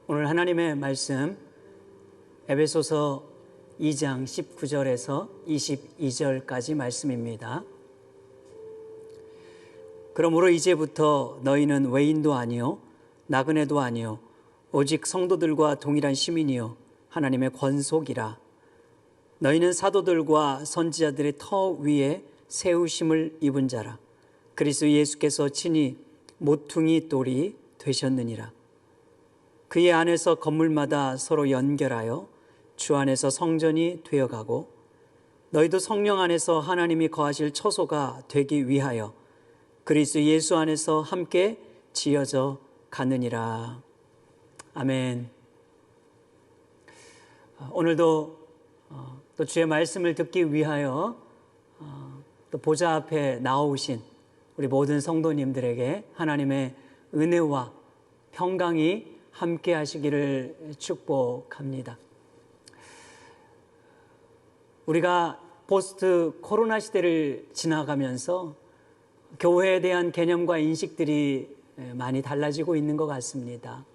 오늘 하나님의 말씀 에베소서 2장 19절에서 22절까지 말씀입니다. 그러므로 이제부터 너희는 외인도 아니요 나그네도 아니요 오직 성도들과 동일한 시민이요 하나님의 권속이라. 너희는 사도들과 선지자들의 터 위에 세우심을 입은 자라. 그리스도 예수께서 친히 모퉁이 돌이 되셨느니라. 그의 안에서 건물마다 서로 연결하여 주 안에서 성전이 되어가고 너희도 성령 안에서 하나님이 거하실 처소가 되기 위하여 그리스도 예수 안에서 함께 지어져 가느니라. 아멘. 오늘도 또 주의 말씀을 듣기 위하여 또 보좌 앞에 나오신 우리 모든 성도님들에게 하나님의 은혜와 평강이 함께 하시기를 축복합니다. 우리가 포스트 코로나 시대를 지나가면서 교회에 대한 개념과 인식들이 많이 달라지고 있는 것 같습니다.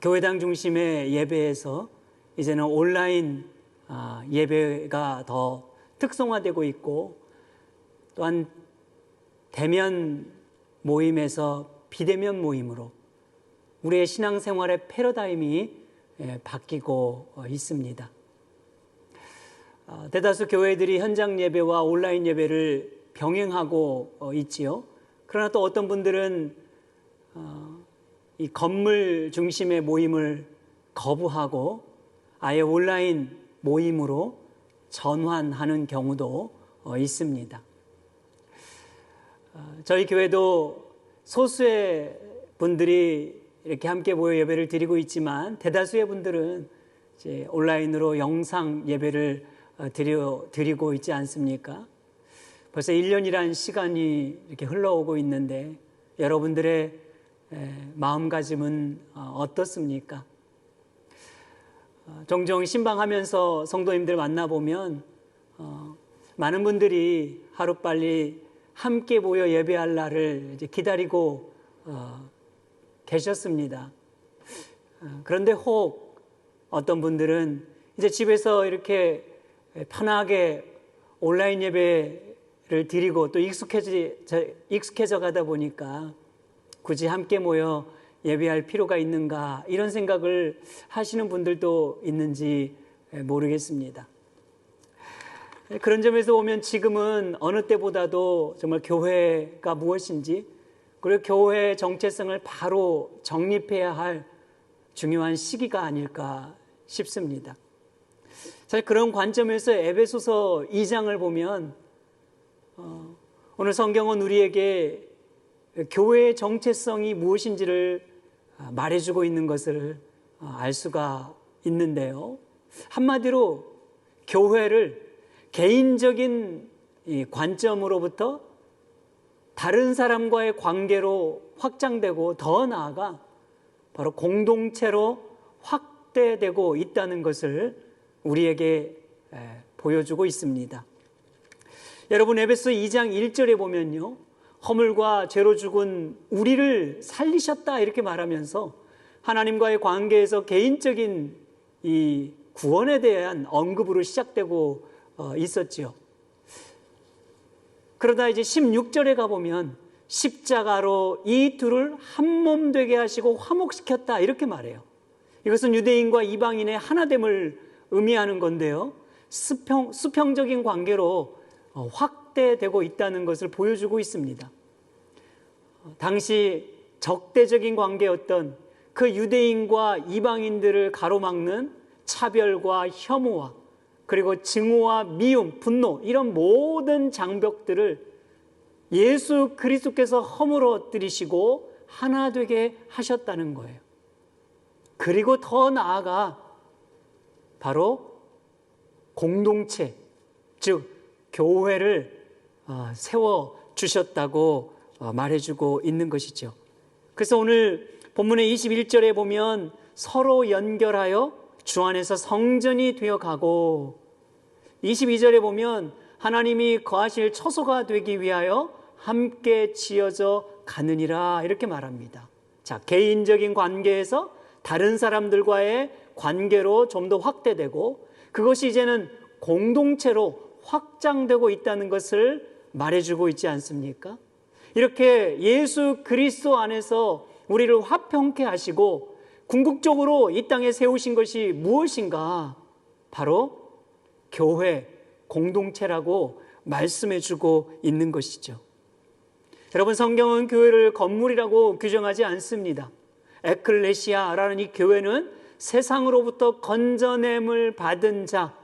교회당 중심의 예배에서 이제는 온라인 예배가 더 특성화되고 있고, 또한 대면 모임에서 비대면 모임으로 우리의 신앙생활의 패러다임이 바뀌고 있습니다. 대다수 교회들이 현장 예배와 온라인 예배를 병행하고 있지요. 그러나 또 어떤 분들은 이 건물 중심의 모임을 거부하고 아예 온라인 모임으로 전환하는 경우도 있습니다. 저희 교회도 소수의 분들이 이렇게 함께 모여 예배를 드리고 있지만 대다수의 분들은 이제 온라인으로 영상 예배를 드리고 있지 않습니까? 벌써 1년이란 시간이 이렇게 흘러오고 있는데 여러분들의 마음가짐은 어떻습니까? 종종 신방하면서 성도님들 만나보면 많은 분들이 하루빨리 함께 모여 예배할 날을 이제 기다리고 계셨습니다. 그런데 혹 어떤 분들은 이제 집에서 이렇게 편하게 온라인 예배를 드리고 또 익숙해져 가다 보니까 굳이 함께 모여 예배할 필요가 있는가, 이런 생각을 하시는 분들도 있는지 모르겠습니다. 그런 점에서 보면 지금은 어느 때보다도 정말 교회가 무엇인지, 그리고 교회의 정체성을 바로 정립해야 할 중요한 시기가 아닐까 싶습니다. 사실 그런 관점에서 에베소서 2장을 보면 오늘 성경은 우리에게 교회의 정체성이 무엇인지를 말해주고 있는 것을 알 수가 있는데요. 한마디로 교회를 개인적인 관점으로부터 다른 사람과의 관계로 확장되고 더 나아가 바로 공동체로 확대되고 있다는 것을 우리에게 보여주고 있습니다. 여러분, 에베소 2장 1절에 보면요, 허물과 죄로 죽은 우리를 살리셨다 이렇게 말하면서 하나님과의 관계에서 개인적인 이 구원에 대한 언급으로 시작되고 있었지요. 그러다 이제 16절에 가보면 십자가로 이 둘을 한 몸 되게 하시고 화목시켰다 이렇게 말해요. 이것은 유대인과 이방인의 하나됨을 의미하는 건데요, 수평적인 관계로 확대되고 있다는 것을 보여주고 있습니다. 당시 적대적인 관계였던 그 유대인과 이방인들을 가로막는 차별과 혐오와 그리고 증오와 미움, 분노, 이런 모든 장벽들을 예수 그리스도께서 허물어뜨리시고 하나 되게 하셨다는 거예요. 그리고 더 나아가 바로 공동체, 즉 교회를 세워주셨다고 말해주고 있는 것이죠. 그래서 오늘 본문의 21절에 보면 서로 연결하여 주 안에서 성전이 되어가고, 22절에 보면 하나님이 거하실 처소가 되기 위하여 함께 지어져 가느니라 이렇게 말합니다. 자, 개인적인 관계에서 다른 사람들과의 관계로 좀 더 확대되고 그것이 이제는 공동체로 확장되고 있다는 것을 말해주고 있지 않습니까? 이렇게 예수 그리스도 안에서 우리를 화평케 하시고 궁극적으로 이 땅에 세우신 것이 무엇인가? 바로 교회, 공동체라고 말씀해주고 있는 것이죠. 여러분, 성경은 교회를 건물이라고 규정하지 않습니다. 에클레시아라는 이 교회는 세상으로부터 건져냄을 받은 자,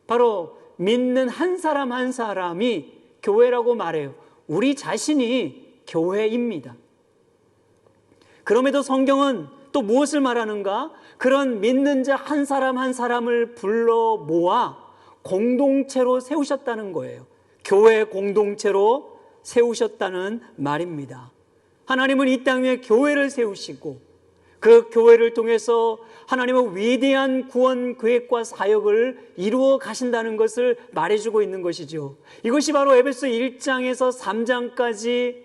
바로 믿는 한 사람 한 사람이 교회라고 말해요. 우리 자신이 교회입니다. 그럼에도 성경은 또 무엇을 말하는가? 그런 믿는 자 한 사람 한 사람을 불러 모아 공동체로 세우셨다는 거예요. 교회 공동체로 세우셨다는 말입니다. 하나님은 이 땅 위에 교회를 세우시고 그 교회를 통해서 하나님의 위대한 구원 계획과 사역을 이루어 가신다는 것을 말해주고 있는 것이죠. 이것이 바로 에베소 1장에서 3장까지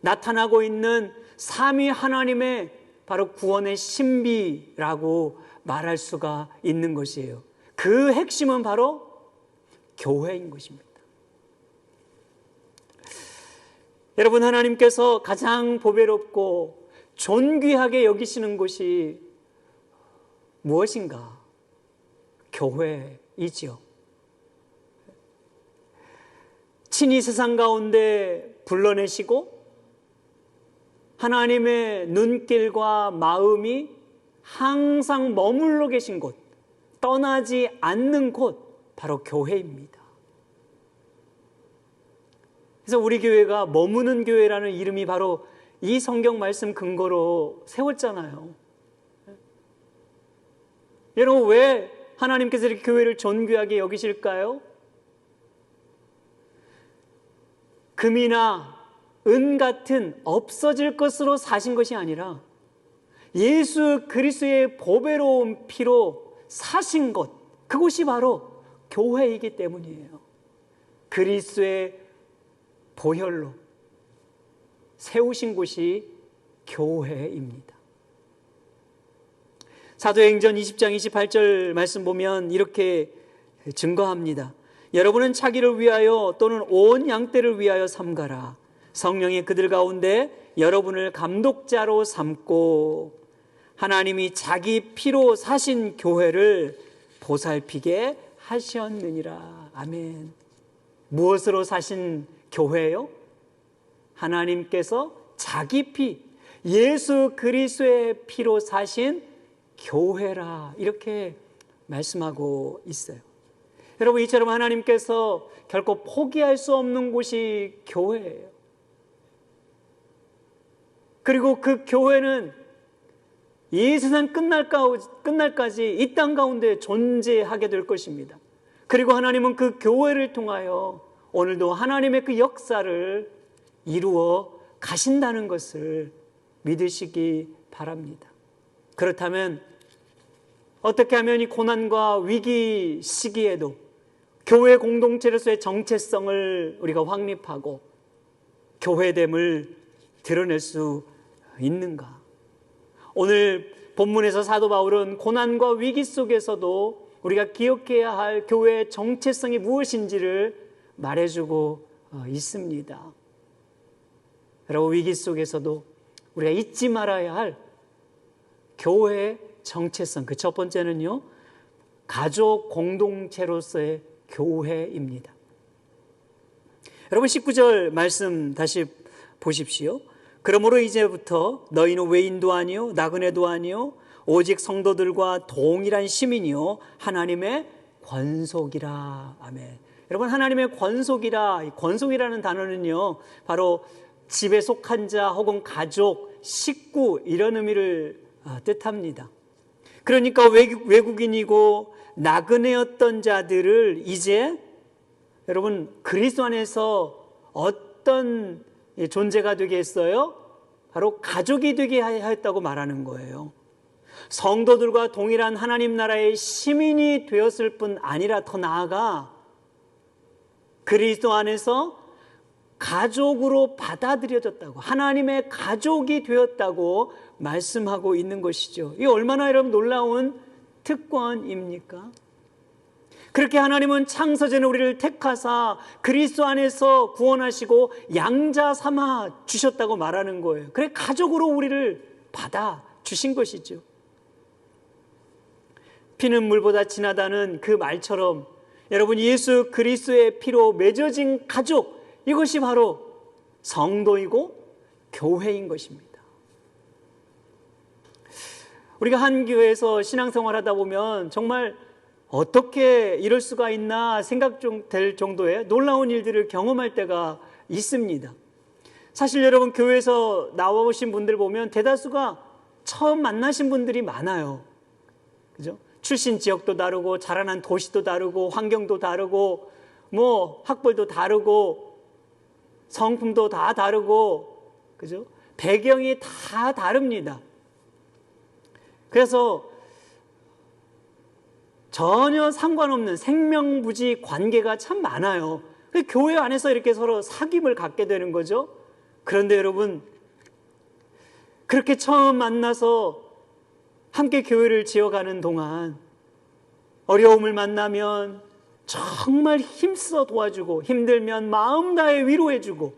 나타나고 있는 삼위 하나님의 바로 구원의 신비라고 말할 수가 있는 것이에요. 그 핵심은 바로 교회인 것입니다. 여러분, 하나님께서 가장 보배롭고 존귀하게 여기시는 것이 무엇인가? 교회이지요. 친히 세상 가운데 불러내시고 하나님의 눈길과 마음이 항상 머물러 계신 곳, 떠나지 않는 곳, 바로 교회입니다. 그래서 우리 교회가 머무는 교회라는 이름이 바로 이 성경 말씀 근거로 세웠잖아요. 여러분, 왜 하나님께서 이렇게 교회를 존귀하게 여기실까요? 금이나 은 같은 없어질 것으로 사신 것이 아니라 예수 그리스도의 보배로운 피로 사신 것, 그것이 바로 교회이기 때문이에요. 그리스도의 보혈로 세우신 곳이 교회입니다. 사도행전 20장 28절 말씀 보면 이렇게 증거합니다. 여러분은 자기를 위하여 또는 온 양떼를 위하여 삼가라. 성령이 그들 가운데 여러분을 감독자로 삼고 하나님이 자기 피로 사신 교회를 보살피게 하셨느니라. 아멘. 무엇으로 사신 교회요? 하나님께서 자기 피, 예수 그리스도의 피로 사신 교회라, 이렇게 말씀하고 있어요. 여러분, 이처럼 하나님께서 결코 포기할 수 없는 곳이 교회예요. 그리고 그 교회는 이 세상 끝날까지 이 땅 가운데 존재하게 될 것입니다. 그리고 하나님은 그 교회를 통하여 오늘도 하나님의 그 역사를 이루어 가신다는 것을 믿으시기 바랍니다. 그렇다면 어떻게 하면 이 고난과 위기 시기에도 교회 공동체로서의 정체성을 우리가 확립하고 교회됨을 드러낼 수 있는가? 오늘 본문에서 사도 바울은 고난과 위기 속에서도 우리가 기억해야 할 교회의 정체성이 무엇인지를 말해주고 있습니다. 여러분, 위기 속에서도 우리가 잊지 말아야 할 교회의 정체성, 그 첫 번째는요, 가족 공동체로서의 교회입니다. 여러분, 19절 말씀 다시 보십시오. 그러므로 이제부터 너희는 외인도 아니요 나그네도 아니요 오직 성도들과 동일한 시민이요 하나님의 권속이라. 아멘. 여러분, 하나님의 권속이라, 권속이라는 단어는요 바로 집에 속한 자 혹은 가족, 식구, 이런 의미를 뜻합니다. 그러니까 외국인이고 나그네였던 자들을 이제 여러분 그리스도 안에서 어떤 존재가 되게 했어요? 바로 가족이 되게 하였다고 말하는 거예요. 성도들과 동일한 하나님 나라의 시민이 되었을 뿐 아니라 더 나아가 그리스도 안에서 가족으로 받아들여졌다고, 하나님의 가족이 되었다고 말씀하고 있는 것이죠. 이게 얼마나 여러분 놀라운 특권입니까? 그렇게 하나님은 창세전에 우리를 택하사 그리스도 안에서 구원하시고 양자 삼아 주셨다고 말하는 거예요. 그래 가족으로 우리를 받아 주신 것이죠. 피는 물보다 진하다는 그 말처럼 여러분, 예수 그리스도의 피로 맺어진 가족, 이것이 바로 성도이고 교회인 것입니다. 우리가 한 교회에서 신앙생활하다 보면 정말 어떻게 이럴 수가 있나 생각될 정도의 놀라운 일들을 경험할 때가 있습니다. 사실 여러분, 교회에서 나오신 분들 보면 대다수가 처음 만나신 분들이 많아요. 그죠? 출신 지역도 다르고 자라난 도시도 다르고 환경도 다르고 뭐 학벌도 다르고 성품도 다 다르고, 그죠? 배경이 다 다릅니다. 그래서 전혀 상관없는 생명부지 관계가 참 많아요. 교회 안에서 이렇게 서로 사귐을 갖게 되는 거죠. 그런데 여러분, 그렇게 처음 만나서 함께 교회를 지어가는 동안 어려움을 만나면 정말 힘써 도와주고, 힘들면 마음 다해 위로해주고,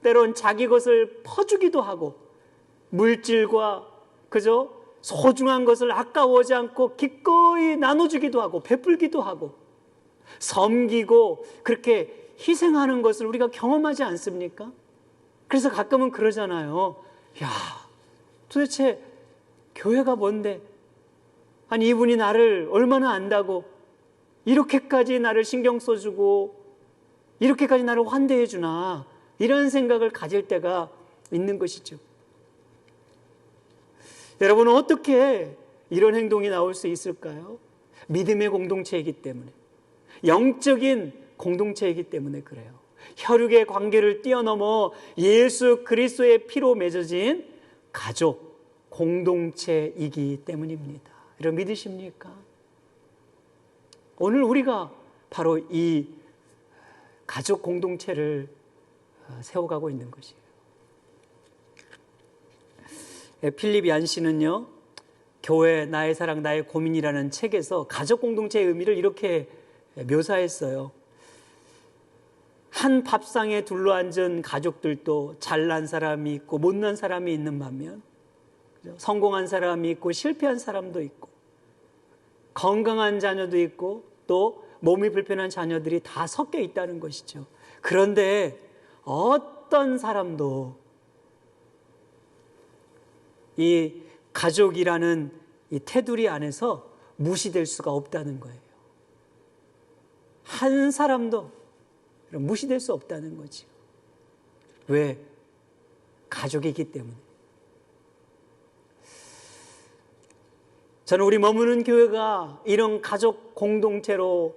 때론 자기 것을 퍼주기도 하고, 물질과 그죠? 소중한 것을 아까워하지 않고 기꺼이 나눠주기도 하고 베풀기도 하고 섬기고 그렇게 희생하는 것을 우리가 경험하지 않습니까? 그래서 가끔은 그러잖아요. 야, 도대체 교회가 뭔데? 아니, 이분이 나를 얼마나 안다고 이렇게까지 나를 신경 써주고 이렇게까지 나를 환대해 주나, 이런 생각을 가질 때가 있는 것이죠. 여러분은 어떻게 이런 행동이 나올 수 있을까요? 믿음의 공동체이기 때문에, 영적인 공동체이기 때문에 그래요. 혈육의 관계를 뛰어넘어 예수 그리스도의 피로 맺어진 가족 공동체이기 때문입니다. 여러분 믿으십니까? 오늘 우리가 바로 이 가족 공동체를 세워가고 있는 것이에요. 필립 얀 씨는요, 교회 나의 사랑 나의 고민이라는 책에서 가족 공동체의 의미를 이렇게 묘사했어요. 한 밥상에 둘러앉은 가족들도 잘난 사람이 있고 못난 사람이 있는 반면, 성공한 사람이 있고 실패한 사람도 있고 건강한 자녀도 있고 또 몸이 불편한 자녀들이 다 섞여 있다는 것이죠. 그런데 어떤 사람도 이 가족이라는 이 테두리 안에서 무시될 수가 없다는 거예요. 한 사람도 무시될 수 없다는 거죠. 왜? 가족이기 때문에. 저는 우리 머무는 교회가 이런 가족 공동체로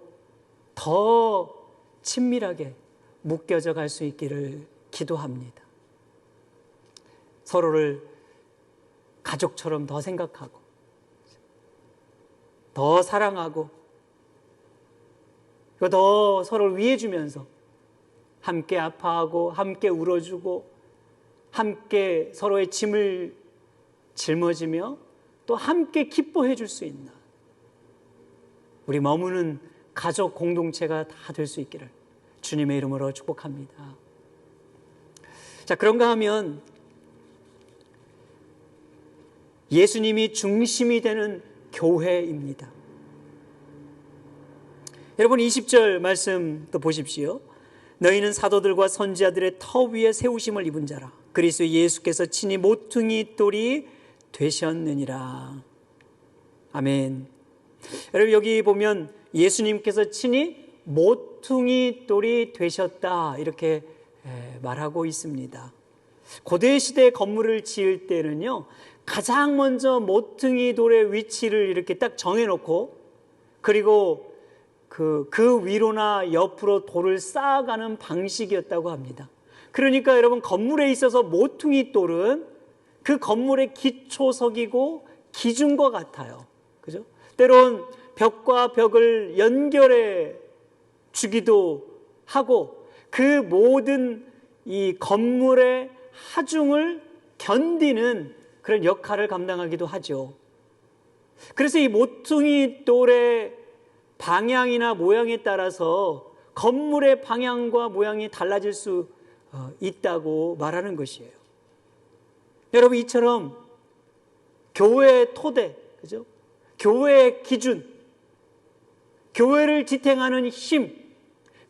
더 친밀하게 묶여져 갈 수 있기를 기도합니다. 서로를 가족처럼 더 생각하고 더 사랑하고 더 서로를 위해주면서 함께 아파하고 함께 울어주고 함께 서로의 짐을 짊어지며 또 함께 기뻐해 줄 수 있는 우리 머무는 가족 공동체가 다 될 수 있기를 주님의 이름으로 축복합니다. 자, 그런가 하면 예수님이 중심이 되는 교회입니다. 여러분 20절 말씀 또 보십시오. 너희는 사도들과 선지자들의 터 위에 세우심을 입은 자라. 그리스도 예수께서 친히 모퉁이 돌이 되셨느니라. 아멘. 여러분 여기 보면 예수님께서 친히 모퉁이 돌이 되셨다 이렇게 말하고 있습니다. 고대 시대 건물을 지을 때는요, 가장 먼저 모퉁이 돌의 위치를 이렇게 딱 정해놓고 그리고 그 위로나 옆으로 돌을 쌓아가는 방식이었다고 합니다. 그러니까 여러분 건물에 있어서 모퉁이 돌은 그 건물의 기초석이고 기준과 같아요. 그죠? 때론 벽과 벽을 연결해 주기도 하고 그 모든 이 건물의 하중을 견디는 그런 역할을 감당하기도 하죠. 그래서 이 모퉁이 돌의 방향이나 모양에 따라서 건물의 방향과 모양이 달라질 수 있다고 말하는 것이에요. 여러분, 이처럼 교회의 토대, 그죠? 교회의 기준, 교회를 지탱하는 힘,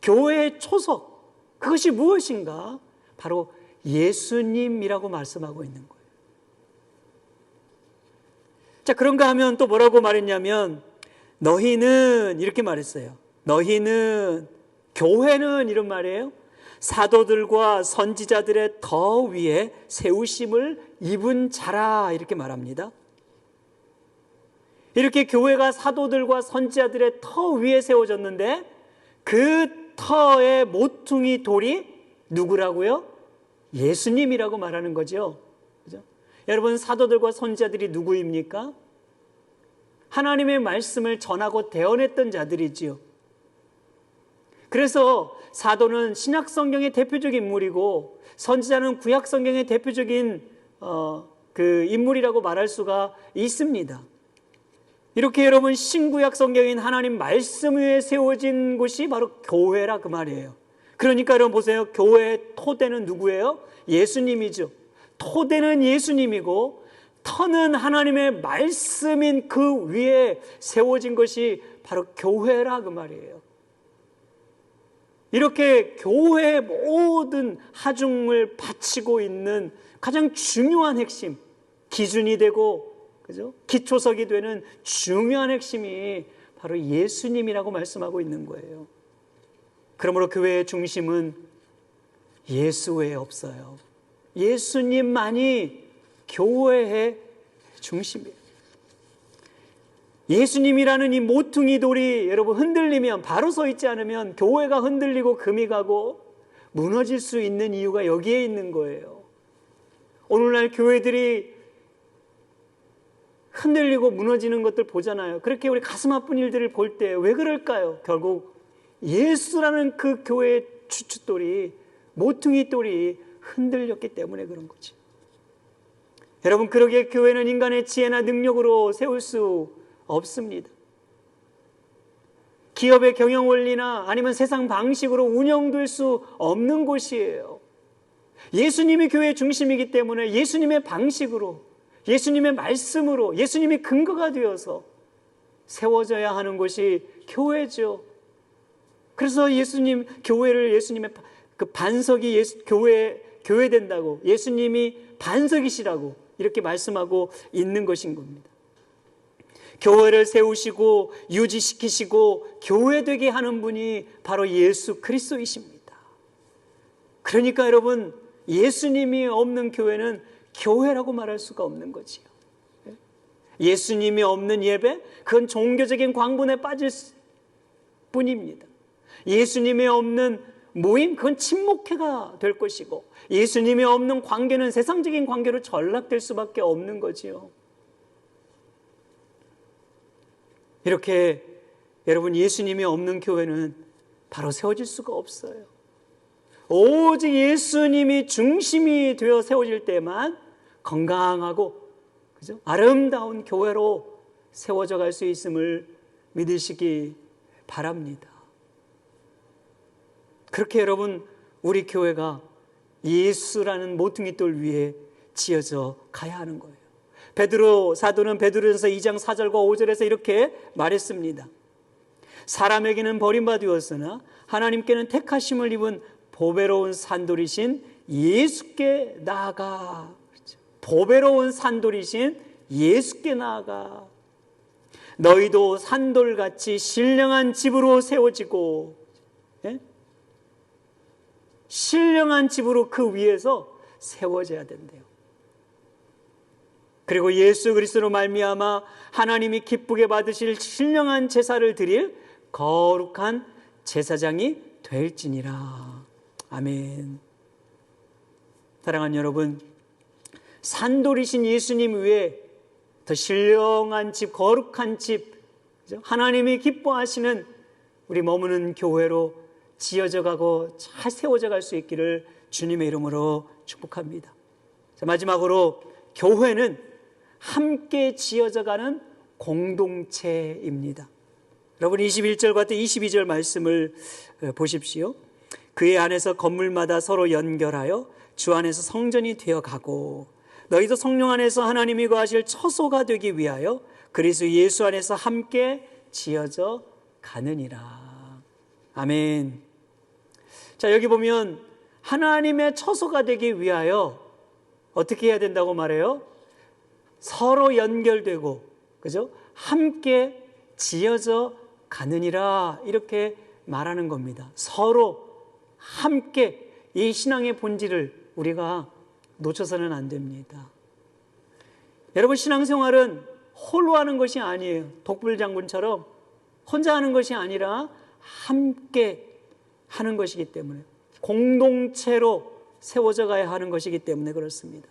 교회의 초석, 그것이 무엇인가? 바로 예수님이라고 말씀하고 있는 거예요. 자, 그런가 하면 또 뭐라고 말했냐면, 너희는, 이렇게 말했어요. 너희는, 교회는 이런 말이에요. 사도들과 선지자들의 더 위에 세우심을 입은 자라, 이렇게 말합니다. 이렇게 교회가 사도들과 선지자들의 터 위에 세워졌는데 그 터의 모퉁이 돌이 누구라고요? 예수님이라고 말하는 거죠. 그죠? 여러분, 사도들과 선지자들이 누구입니까? 하나님의 말씀을 전하고 대언했던 자들이지요. 그래서 사도는 신약 성경의 대표적인 인물이고 선지자는 구약 성경의 대표적인 그 인물이라고 말할 수가 있습니다. 이렇게 여러분, 신구약 성경인 하나님 말씀 위에 세워진 곳이 바로 교회라 그 말이에요. 그러니까 여러분 보세요. 교회의 토대는 누구예요? 예수님이죠. 토대는 예수님이고 터는 하나님의 말씀인 그 위에 세워진 것이 바로 교회라 그 말이에요. 이렇게 교회의 모든 하중을 바치고 있는 가장 중요한 핵심, 기준이 되고, 그죠? 기초석이 되는 중요한 핵심이 바로 예수님이라고 말씀하고 있는 거예요. 그러므로 교회의 중심은 예수 외에 없어요. 예수님만이 교회의 중심이에요. 예수님이라는 이 모퉁이 돌이 여러분 흔들리면, 바로 서 있지 않으면 교회가 흔들리고 금이 가고 무너질 수 있는 이유가 여기에 있는 거예요. 오늘날 교회들이 흔들리고 무너지는 것들 보잖아요. 그렇게 우리 가슴 아픈 일들을 볼 때 왜 그럴까요? 결국 예수라는 그 교회의 주춧돌이, 모퉁이 돌이 흔들렸기 때문에 그런 거죠. 여러분, 그러기에 교회는 인간의 지혜나 능력으로 세울 수 없습니다. 기업의 경영 원리나 아니면 세상 방식으로 운영될 수 없는 곳이에요. 예수님이 교회의 중심이기 때문에 예수님의 방식으로, 예수님의 말씀으로, 예수님이 근거가 되어서 세워져야 하는 것이 교회죠. 그래서 교회를 예수님의 그 반석이 교회 된다고, 예수님이 반석이시라고 이렇게 말씀하고 있는 것인 겁니다. 교회를 세우시고 유지시키시고 교회되게 하는 분이 바로 예수 그리스도이십니다. 그러니까 여러분, 예수님이 없는 교회는 교회라고 말할 수가 없는 거지요. 예수님이 없는 예배, 그건 종교적인 광분에 빠질 뿐입니다. 예수님이 없는 모임, 그건 침묵회가 될 것이고, 예수님이 없는 관계는 세상적인 관계로 전락될 수밖에 없는 거지요. 이렇게 여러분, 예수님이 없는 교회는 바로 세워질 수가 없어요. 오직 예수님이 중심이 되어 세워질 때만 건강하고, 그죠? 아름다운 교회로 세워져 갈 수 있음을 믿으시기 바랍니다. 그렇게 여러분, 우리 교회가 예수라는 모퉁이 돌 위에 지어져 가야 하는 거예요. 사도는 베드로전서 2장 4절과 5절에서 이렇게 말했습니다. 사람에게는 버림받으었으나 하나님께는 택하심을 입은 보배로운 산돌이신 예수께 나아가. 보배로운 산돌이신 예수께 나아가. 너희도 산돌같이 신령한 집으로 세워지고, 신령한 집으로 그 위에서 세워져야 된대요. 그리고 예수 그리스도로 말미암아 하나님이 기쁘게 받으실 신령한 제사를 드릴 거룩한 제사장이 될지니라. 아멘. 사랑하는 여러분, 산돌이신 예수님 위에 더 신령한 집, 거룩한 집, 하나님이 기뻐하시는 우리 머무는 교회로 지어져 가고 잘 세워져 갈 수 있기를 주님의 이름으로 축복합니다. 자, 마지막으로 교회는 함께 지어져가는 공동체입니다. 여러분 21절과 또 22절 말씀을 보십시오. 그의 안에서 건물마다 서로 연결하여 주 안에서 성전이 되어가고 너희도 성령 안에서 하나님이 거하실 처소가 되기 위하여 그리스도 예수 안에서 함께 지어져 가느니라. 아멘. 자, 여기 보면 하나님의 처소가 되기 위하여 어떻게 해야 된다고 말해요? 서로 연결되고, 그죠? 함께 지어져 가느니라 이렇게 말하는 겁니다. 서로 함께 이 신앙의 본질을 우리가 놓쳐서는 안 됩니다. 여러분 신앙생활은 홀로 하는 것이 아니에요. 독불장군처럼 혼자 하는 것이 아니라 함께 하는 것이기 때문에 공동체로 세워져 가야 하는 것이기 때문에 그렇습니다.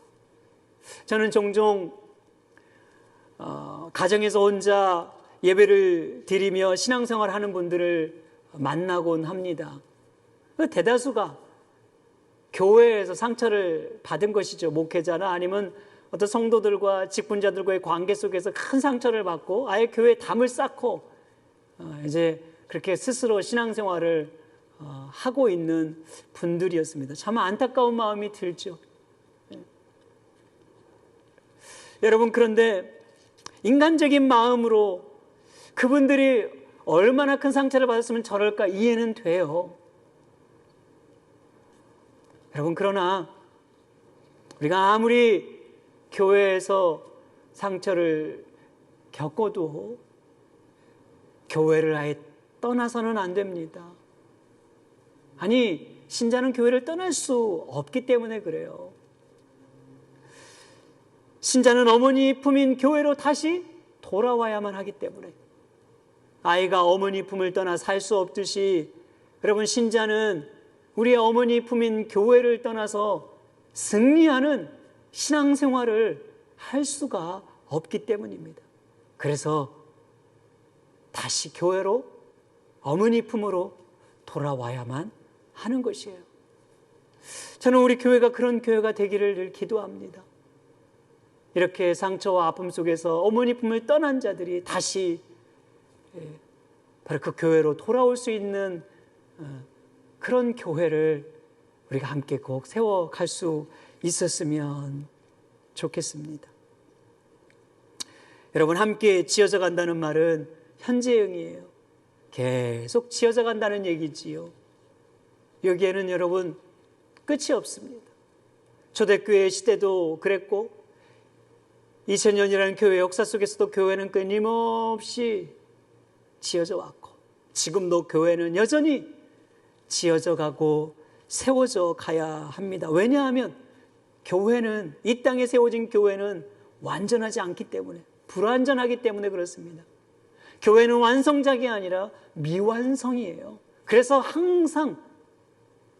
저는 종종 가정에서 혼자 예배를 드리며 신앙생활 하는 분들을 만나곤 합니다. 대다수가 교회에서 상처를 받은 것이죠. 목회자나 아니면 어떤 성도들과 직분자들과의 관계 속에서 큰 상처를 받고 아예 교회에 담을 쌓고 이제 그렇게 스스로 신앙생활을 하고 있는 분들이었습니다. 참 안타까운 마음이 들죠. 여러분 그런데 인간적인 마음으로 그분들이 얼마나 큰 상처를 받았으면 저럴까 이해는 돼요. 여러분 그러나 우리가 아무리 교회에서 상처를 겪어도 교회를 아예 떠나서는 안 됩니다. 아니 신자는 교회를 떠날 수 없기 때문에 그래요. 신자는 어머니 품인 교회로 다시 돌아와야만 하기 때문에 아이가 어머니 품을 떠나 살 수 없듯이 여러분 신자는 우리의 어머니 품인 교회를 떠나서 승리하는 신앙생활을 할 수가 없기 때문입니다. 그래서 다시 교회로 어머니 품으로 돌아와야만 하는 것이에요. 저는 우리 교회가 그런 교회가 되기를 늘 기도합니다. 이렇게 상처와 아픔 속에서 어머니 품을 떠난 자들이 다시 바로 그 교회로 돌아올 수 있는 그런 교회를 우리가 함께 꼭 세워갈 수 있었으면 좋겠습니다. 여러분 함께 지어져 간다는 말은 현재형이에요. 계속 지어져 간다는 얘기지요. 여기에는 여러분 끝이 없습니다. 초대교회 시대도 그랬고 2000년이라는 교회 역사 속에서도 교회는 끊임없이 지어져 왔고 지금도 교회는 여전히 지어져 가고 세워져 가야 합니다. 왜냐하면 교회는 이 땅에 세워진 교회는 완전하지 않기 때문에 불완전하기 때문에 그렇습니다. 교회는 완성작이 아니라 미완성이에요. 그래서 항상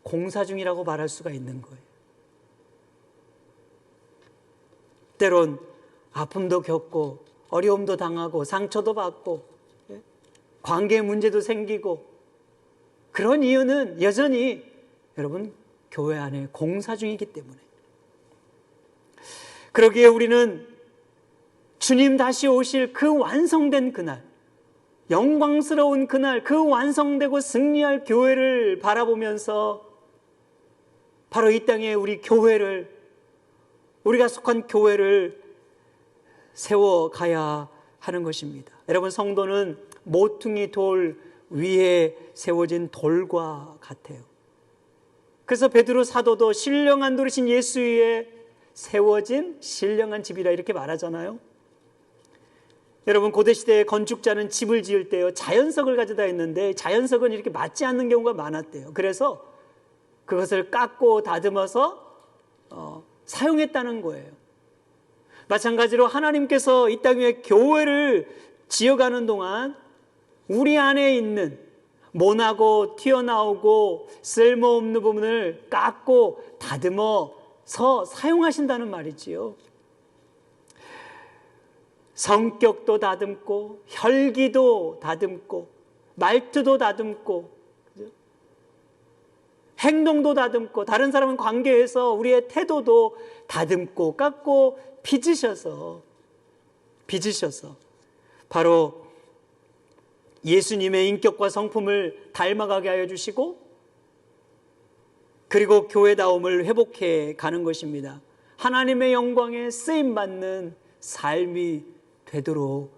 공사 중이라고 말할 수가 있는 거예요. 때론 아픔도 겪고 어려움도 당하고 상처도 받고 관계 문제도 생기고 그런 이유는 여전히 여러분 교회 안에 공사 중이기 때문에 그러기에 우리는 주님 다시 오실 그 완성된 그날 영광스러운 그날 그 완성되고 승리할 교회를 바라보면서 바로 이 땅에 우리 교회를 우리가 속한 교회를 세워가야 하는 것입니다. 여러분 성도는 모퉁이 돌 위에 세워진 돌과 같아요. 그래서 베드로 사도도 신령한 돌이신 예수 위에 세워진 신령한 집이라 이렇게 말하잖아요. 여러분 고대시대에 건축자는 집을 지을 때요 자연석을 가져다 했는데 자연석은 이렇게 맞지 않는 경우가 많았대요. 그래서 그것을 깎고 다듬어서 사용했다는 거예요. 마찬가지로 하나님께서 이 땅 위에 교회를 지어가는 동안 우리 안에 있는 모나고 튀어나오고 쓸모없는 부분을 깎고 다듬어서 사용하신다는 말이지요. 성격도 다듬고 혈기도 다듬고 말투도 다듬고 행동도 다듬고 다른 사람은 관계에서 우리의 태도도 다듬고 깎고 빚으셔서 바로 예수님의 인격과 성품을 닮아가게 하여 주시고 그리고 교회다움을 회복해 가는 것입니다. 하나님의 영광에 쓰임받는 삶이 되도록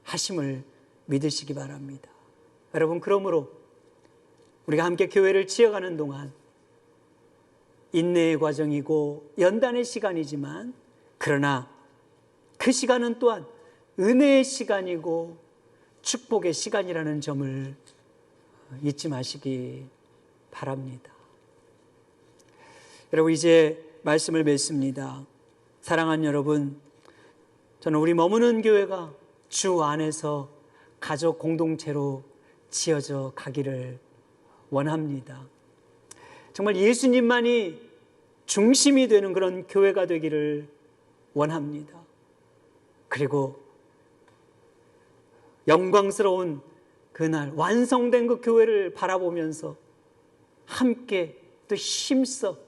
하심을 믿으시기 바랍니다. 여러분, 그러므로 우리가 함께 교회를 지어가는 동안 인내의 과정이고 연단의 시간이지만 그러나 그 시간은 또한 은혜의 시간이고 축복의 시간이라는 점을 잊지 마시기 바랍니다. 여러분, 이제 말씀을 맺습니다. 사랑하는 여러분, 저는 우리 머무는 교회가 주 안에서 가족 공동체로 지어져 가기를 원합니다. 정말 예수님만이 중심이 되는 그런 교회가 되기를 원합니다. 그리고 영광스러운 그날 완성된 그 교회를 바라보면서 함께 또 힘써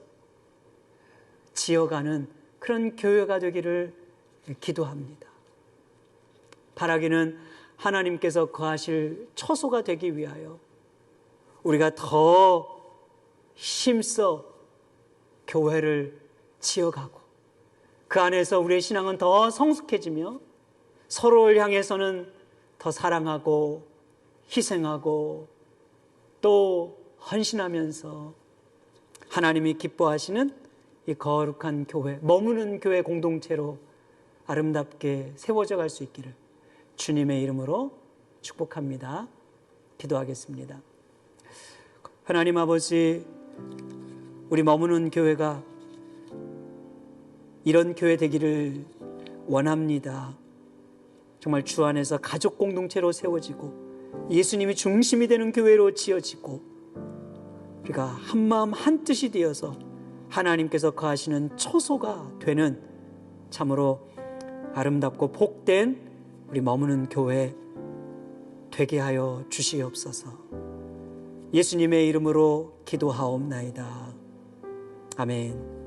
지어가는 그런 교회가 되기를 기도합니다. 바라기는 하나님께서 거하실 처소가 되기 위하여 우리가 더 힘써 교회를 지어가고 그 안에서 우리의 신앙은 더 성숙해지며 서로를 향해서는 더 사랑하고 희생하고 또 헌신하면서 하나님이 기뻐하시는 이 거룩한 교회, 머무는 교회 공동체로 아름답게 세워져 갈 수 있기를 주님의 이름으로 축복합니다. 기도하겠습니다. 하나님 아버지, 우리 머무는 교회가 이런 교회 되기를 원합니다. 정말 주 안에서 가족 공동체로 세워지고 예수님이 중심이 되는 교회로 지어지고 우리가 한마음 한뜻이 되어서 하나님께서 거하시는 처소가 되는 참으로 아름답고 복된 우리 머무는 교회 되게 하여 주시옵소서. 예수님의 이름으로 기도하옵나이다. 아멘.